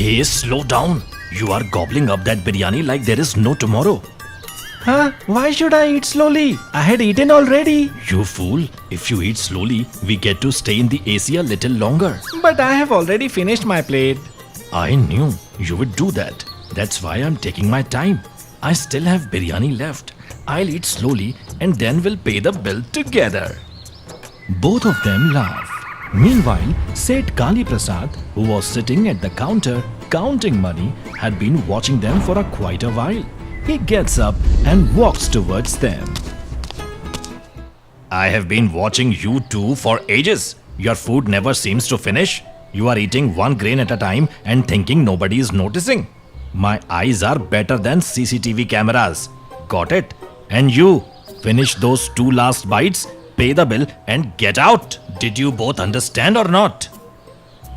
Hey, slow down. You are gobbling up that biryani like there is no tomorrow. Huh? Why should I eat slowly? I had eaten already. You fool. If you eat slowly, we get to stay in the AC a little longer. But I have already finished my plate. I knew you would do that. That's why I'm taking my time. I still have biryani left. I'll eat slowly and then we'll pay the bill together. Both of them laugh. Meanwhile, Seth Kali Prasad, who was sitting at the counter counting money, had been watching them for quite a while. He gets up and walks towards them. I have been watching you two for ages. Your food never seems to finish. You are eating one grain at a time and thinking nobody is noticing. My eyes are better than CCTV cameras. Got it? And you, finish those two last bites, pay the bill and get out. Did you both understand or not?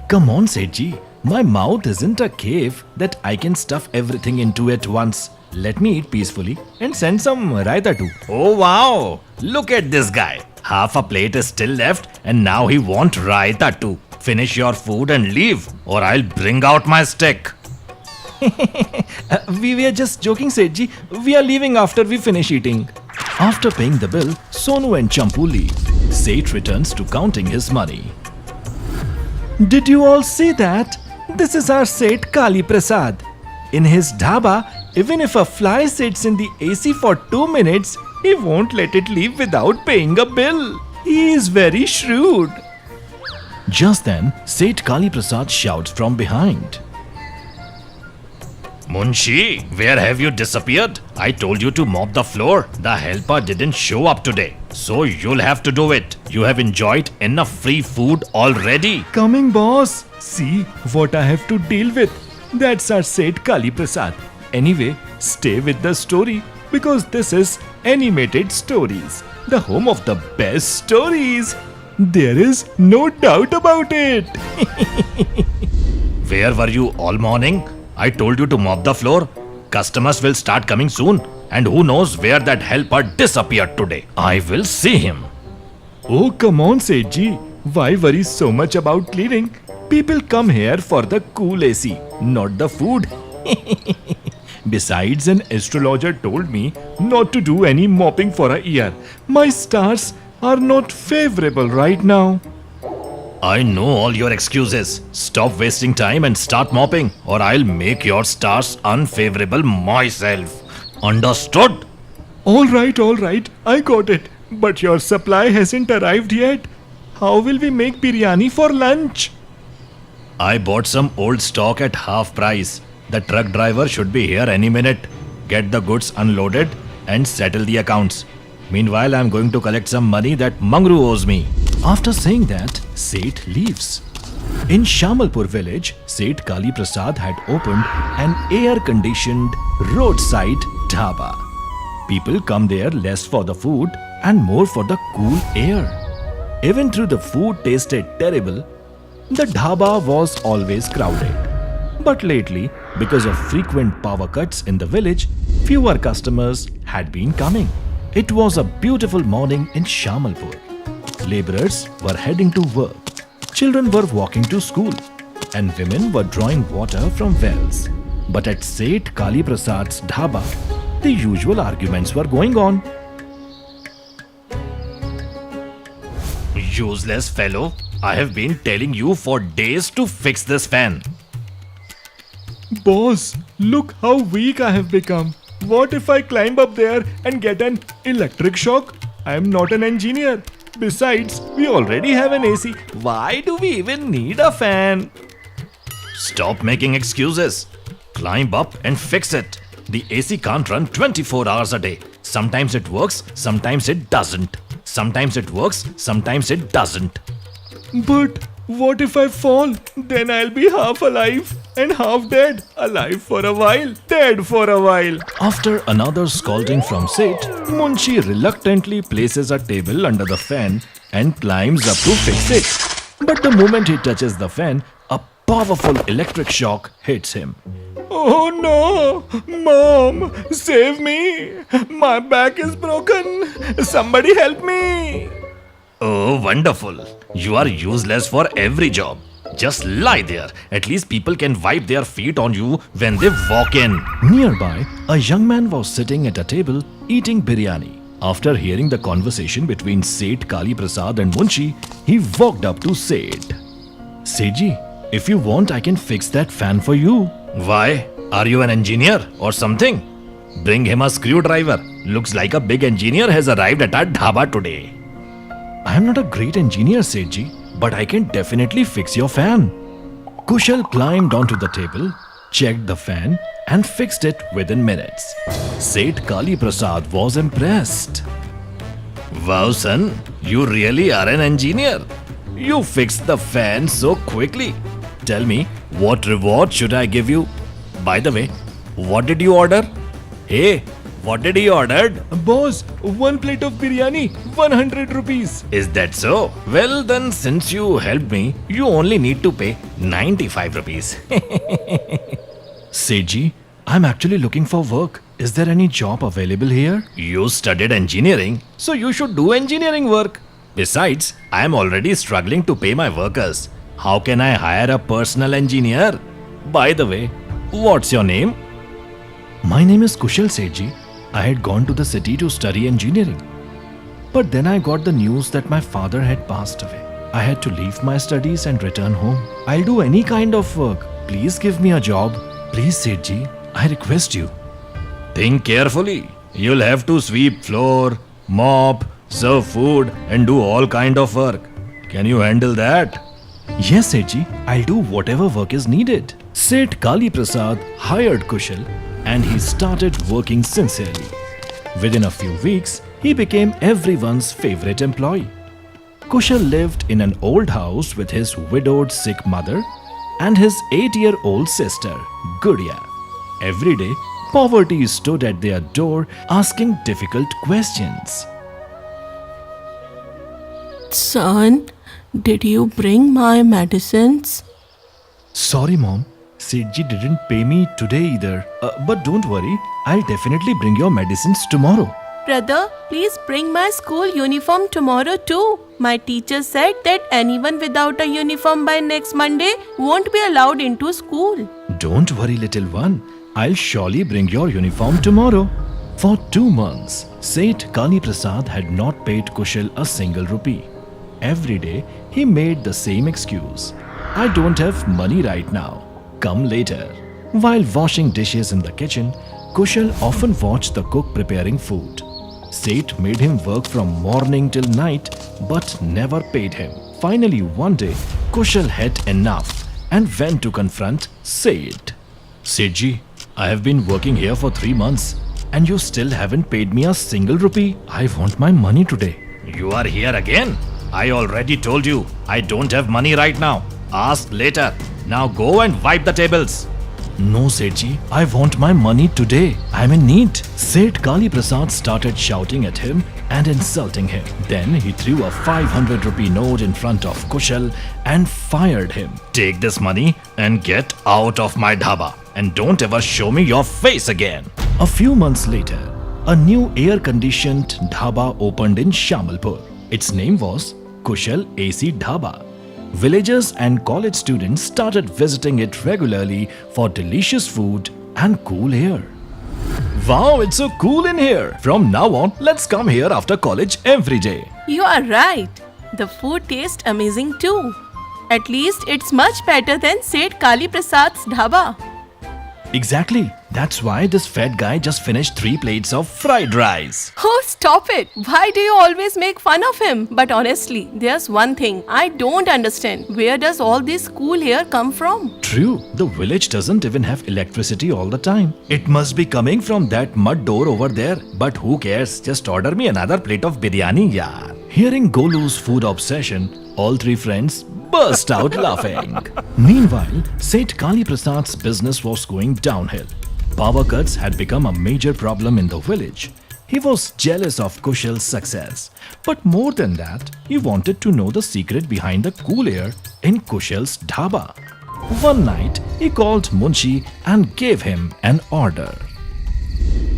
Come on, Sethji. My mouth isn't a cave that I can stuff everything into at once. Let me eat peacefully and send some raita too. Oh wow! Look at this guy. Half a plate is still left and now he wants raita too. Finish your food and leave or I'll bring out my stick. We were just joking, Sethji. We are leaving after we finish eating. After paying the bill, Sonu and Champu leave. Seth returns to counting his money. Did you all see that? This is our Seth Kali Prasad. In his dhaba, even if a fly sits in the AC for 2 minutes, he won't let it leave without paying a bill. He is very shrewd. Just then, Seth Kali Prasad shouts from behind. Munshi, where have you disappeared? I told you to mop the floor. The helper didn't show up today. So you'll have to do it. You have enjoyed enough free food already. Coming, boss. See what I have to deal with. That's our Seth Kali Prasad. Anyway, stay with the story because this is Animated Stories, the home of the best stories. There is no doubt about it. Where were you all morning? I told you to mop the floor. Customers will start coming soon. And who knows where that helper disappeared today. I will see him. Oh, come on, Sethji. Why worry so much about cleaning? People come here for the cool AC, not the food. Besides, an astrologer told me not to do any mopping for a year. My stars are not favorable right now. I know all your excuses. Stop wasting time and start mopping, or I'll make your stars unfavorable myself. Understood? All right, I got it. But your supply hasn't arrived yet. How will we make biryani for lunch? I bought some old stock at half price. The truck driver should be here any minute. Get the goods unloaded and settle the accounts. Meanwhile, I'm going to collect some money that Mangru owes me. After saying that, Seth leaves. In Shamalpur village, Seth Kali Prasad had opened an air-conditioned roadside dhaba. People come there less for the food and more for the cool air. Even though the food tasted terrible, the dhaba was always crowded. But lately, because of frequent power cuts in the village, fewer customers had been coming. It was a beautiful morning in Shamalpur. Laborers were heading to work. Children were walking to school. And women were drawing water from wells. But at Seth Kali Prasad's dhaba, the usual arguments were going on. Useless fellow, I have been telling you for days to fix this fan. Boss, look how weak I have become. What if I climb up there and get an electric shock? I am not an engineer. Besides, we already have an AC. Why do we even need a fan? Stop making excuses. Climb up and fix it. The AC can't run 24 hours a day. Sometimes it works, sometimes it doesn't. Sometimes it works, sometimes it doesn't. But what if I fall? Then I'll be half alive and half dead. Alive for a while, dead for a while. After another scolding from Seth, Munshi reluctantly places a table under the fan and climbs up to fix it. But the moment he touches the fan, a powerful electric shock hits him. Oh no! Mom! Save me! My back is broken! Somebody help me! Oh, wonderful. You are useless for every job. Just lie there. At least people can wipe their feet on you when they walk in. Nearby, a young man was sitting at a table eating biryani. After hearing the conversation between Seth Kali Prasad and Munshi, he walked up to Seth. Sethi, if you want, I can fix that fan for you. Why? Are you an engineer or something? Bring him a screwdriver. Looks like a big engineer has arrived at our dhaba today. I am not a great engineer, Sethi, but I can definitely fix your fan. Kushal climbed onto the table, checked the fan, and fixed it within minutes. Seth Kali Prasad was impressed. Wow, son, you really are an engineer. You fixed the fan so quickly. Tell me, what reward should I give you? By the way, what did you order? Hey, what did he order? Boss, one plate of biryani, 100 rupees. Is that so? Well, then, since you helped me, you only need to pay 95 rupees. Sethi, I'm actually looking for work. Is there any job available here? You studied engineering, so you should do engineering work. Besides, I am already struggling to pay my workers. How can I hire a personal engineer? By the way, what's your name? My name is Kushal Sethi. I had gone to the city to study engineering. But then I got the news that my father had passed away. I had to leave my studies and return home. I'll do any kind of work. Please give me a job. Please, Sethi, I request you. Think carefully. You'll have to sweep floor, mop, serve food, and do all kind of work. Can you handle that? Yes, Sethi, I'll do whatever work is needed. Seth Kali Prasad hired Kushal and he started working sincerely. Within a few weeks, he became everyone's favorite employee. Kushal lived in an old house with his widowed sick mother and his 8-year-old sister, Gudiya. Every day, poverty stood at their door asking difficult questions. Son, did you bring my medicines? Sorry, Mom. Sethi didn't pay me today either. But don't worry, I'll definitely bring your medicines tomorrow. Brother, please bring my school uniform tomorrow too. My teacher said that anyone without a uniform by next Monday won't be allowed into school. Don't worry, little one. I'll surely bring your uniform tomorrow. For 2 months, Seth Kali Prasad had not paid Kushal a single rupee. Every day, he made the same excuse. I don't have money right now. Come later. While washing dishes in the kitchen, Kushal often watched the cook preparing food. Seth made him work from morning till night, but never paid him. Finally, one day, Kushal had enough and went to confront Seth. Sethi, I have been working here for 3 months and you still haven't paid me a single rupee. I want my money today. You are here again? I already told you, I don't have money right now. Ask later. Now go and wipe the tables. No, Sethi, I want my money today. I'm in need. Seth Kali Prasad started shouting at him and insulting him. Then he threw a 500 rupee note in front of Kushal and fired him. Take this money and get out of my dhaba. And don't ever show me your face again. A few months later, a new air-conditioned dhaba opened in Shamalpur. Its name was Kushal AC Dhaba. Villagers and college students started visiting it regularly for delicious food and cool air. Wow, it's so cool in here. From now on, let's come here after college every day. You are right. The food tastes amazing too. At least it's much better than Seth Kali Prasad's dhaba. Exactly. That's why this fat guy just finished 3 plates of fried rice. Oh, stop it. Why do you always make fun of him? But honestly, there's one thing I don't understand. Where does all this cool air come from? True, the village doesn't even have electricity all the time. It must be coming from that mud door over there. But who cares? Just order me another plate of biryani, yaar. Hearing Golu's food obsession, all 3 friends burst out laughing. Meanwhile, Seth Kali Prasad's business was going downhill. Power cuts had become a major problem in the village. He was jealous of Kushal's success. But more than that, he wanted to know the secret behind the cool air in Kushal's dhaba. One night, he called Munshi and gave him an order.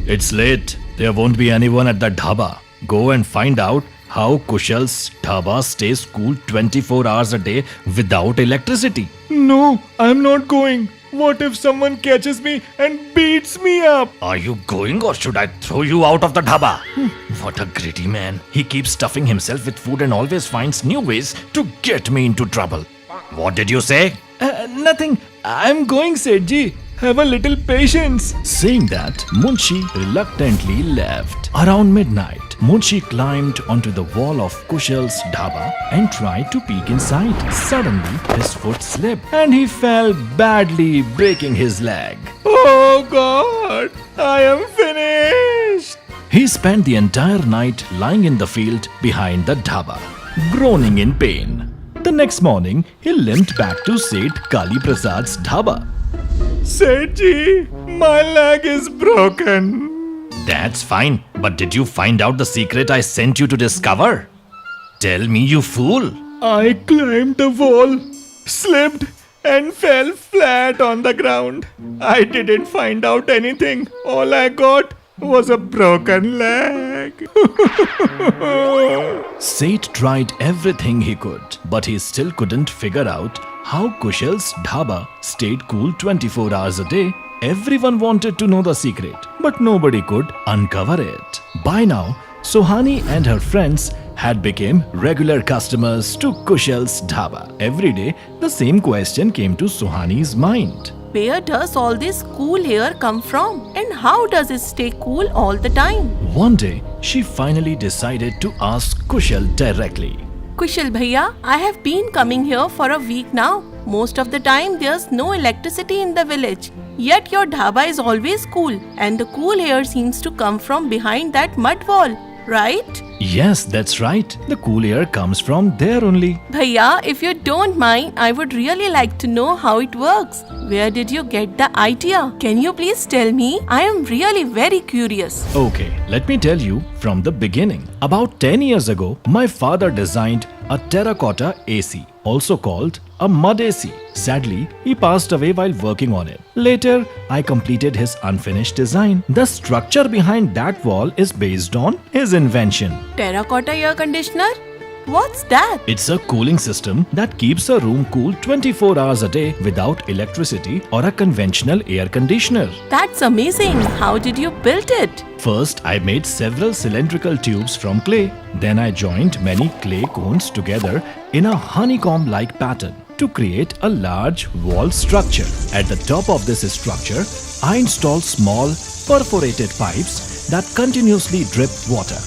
It's late. There won't be anyone at the dhaba. Go and find out how Kushal's dhaba stays cool 24 hours a day without electricity. No, I'm not going. What if someone catches me and beats me up? Are you going or should I throw you out of the dhaba? What a greedy man. He keeps stuffing himself with food and always finds new ways to get me into trouble. What did you say? Nothing. I'm going, Sethji. Have a little patience. Saying that, Munshi reluctantly left. Around midnight, Munshi climbed onto the wall of Kushal's dhaba and tried to peek inside. Suddenly, his foot slipped and he fell badly, breaking his leg. Oh God, I am finished. He spent the entire night lying in the field behind the dhaba, groaning in pain. The next morning, he limped back to Seth Kali Prasad's dhaba. Sethji, my leg is broken. That's fine, but did you find out the secret I sent you to discover? Tell me, you fool. I climbed the wall, slipped, and fell flat on the ground. I didn't find out anything. All I got was a broken leg. Seth tried everything he could, but he still couldn't figure out how Kushal's dhaba stayed cool 24 hours a day. Everyone wanted to know the secret, but nobody could uncover it. By now, Suhani and her friends had become regular customers to Kushal's dhaba. Every day, the same question came to Suhani's mind. Where does all this cool air come from? And how does it stay cool all the time? One day, she finally decided to ask Kushal directly. Kushal Bhaiya, I have been coming here for a week now. Most of the time there's no electricity in the village. Yet your dhaba is always cool and the cool air seems to come from behind that mud wall, right? Yes, that's right. The cool air comes from there only. Bhaiya, if you don't mind, I would really like to know how it works. Where did you get the idea? Can you please tell me? I am really very curious. Okay, let me tell you from the beginning. About 10 years ago, my father designed a terracotta AC, also called a mud AC. Sadly, he passed away while working on it. Later, I completed his unfinished design. The structure behind that wall is based on his invention. Terracotta air conditioner? What's that? It's a cooling system that keeps a room cool 24 hours a day without electricity or a conventional air conditioner. That's amazing. How did you build it? First, I made several cylindrical tubes from clay. Then I joined many clay cones together in a honeycomb-like pattern to create a large wall structure. At the top of this structure, I installed small perforated pipes that continuously drip water.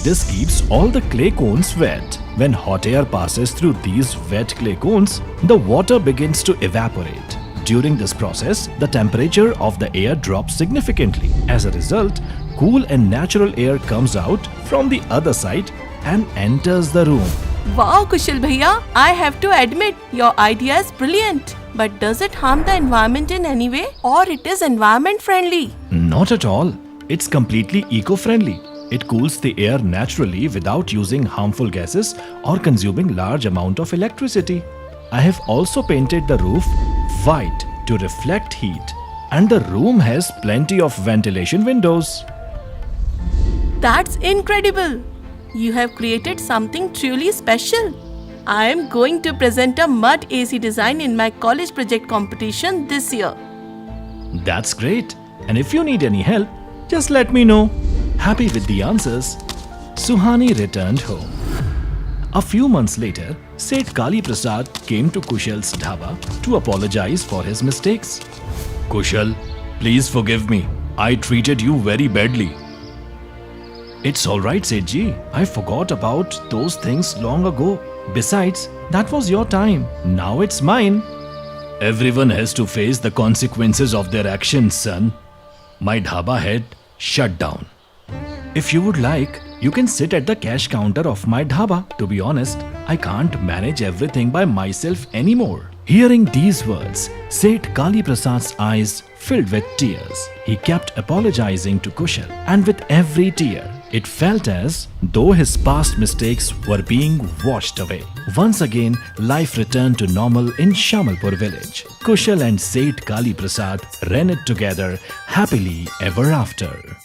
This keeps all the clay cones wet. When hot air passes through these wet clay cones, the water begins to evaporate. During this process, the temperature of the air drops significantly. As a result, cool and natural air comes out from the other side and enters the room. Wow, Kushal Bhaiya, I have to admit, your idea is brilliant. But does it harm the environment in any way? Or it is environment friendly? Not at all. It's completely eco-friendly. It cools the air naturally without using harmful gases or consuming large amount of electricity. I have also painted the roof white to reflect heat, and the room has plenty of ventilation windows. That's incredible. You have created something truly special. I am going to present a mud AC design in my college project competition this year. That's great. And if you need any help, just let me know. Happy with the answers, Suhani returned home. A few months later, Seth Kali Prasad came to Kushal's dhaba to apologize for his mistakes. Kushal, please forgive me. I treated you very badly. It's alright, Sethji. I forgot about those things long ago. Besides, that was your time. Now it's mine. Everyone has to face the consequences of their actions, son. My dhaba had shut down. If you would like, you can sit at the cash counter of my dhaba. To be honest, I can't manage everything by myself anymore. Hearing these words, Seth Kali Prasad's eyes filled with tears. He kept apologizing to Kushal, and with every tear, it felt as though his past mistakes were being washed away. Once again, life returned to normal in Shamalpur village. Kushal and Seth Kali Prasad ran it together happily ever after.